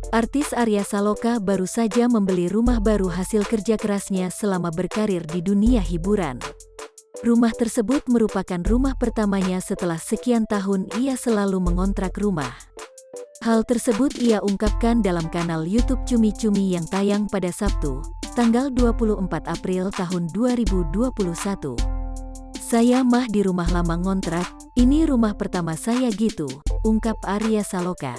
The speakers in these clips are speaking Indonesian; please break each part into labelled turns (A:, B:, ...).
A: Artis Arya Saloka baru saja membeli rumah baru hasil kerja kerasnya selama berkarir di dunia hiburan. Rumah tersebut merupakan rumah pertamanya setelah sekian tahun ia selalu mengontrak rumah. Hal tersebut ia ungkapkan dalam kanal YouTube Cumi Cumi yang tayang pada Sabtu, tanggal 24 April tahun 2021. "Saya mah di rumah lama ngontrak, ini rumah pertama saya gitu," ungkap Arya Saloka.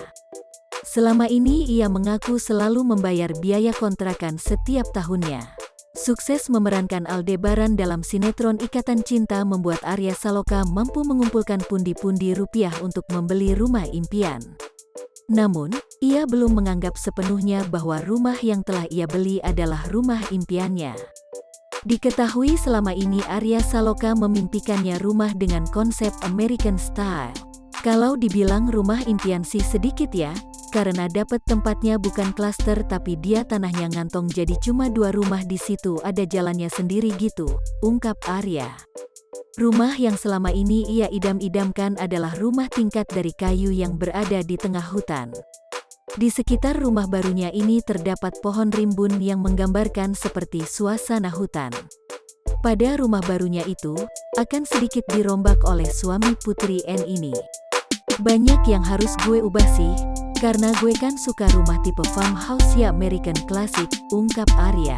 A: Selama ini ia mengaku selalu membayar biaya kontrakan setiap tahunnya. Sukses memerankan Aldebaran dalam sinetron Ikatan Cinta membuat Arya Saloka mampu mengumpulkan pundi-pundi rupiah untuk membeli rumah impian. Namun, ia belum menganggap sepenuhnya bahwa rumah yang telah ia beli adalah rumah impiannya. Diketahui selama ini Arya Saloka memimpikannya rumah dengan konsep American Style. Kalau dibilang rumah impian sih sedikit ya, karena dapat tempatnya bukan klaster tapi dia tanahnya ngantong jadi cuma 2 rumah di situ ada jalannya sendiri gitu, ungkap Arya. Rumah yang selama ini ia idam-idamkan adalah rumah tingkat dari kayu yang berada di tengah hutan. Di sekitar rumah barunya ini terdapat pohon rimbun yang menggambarkan seperti suasana hutan. Pada rumah barunya itu, akan sedikit dirombak oleh suami Putri N ini. "Banyak yang harus gue ubah sih, karena gue kan suka rumah tipe farmhouse ya American Classic," ungkap Arya.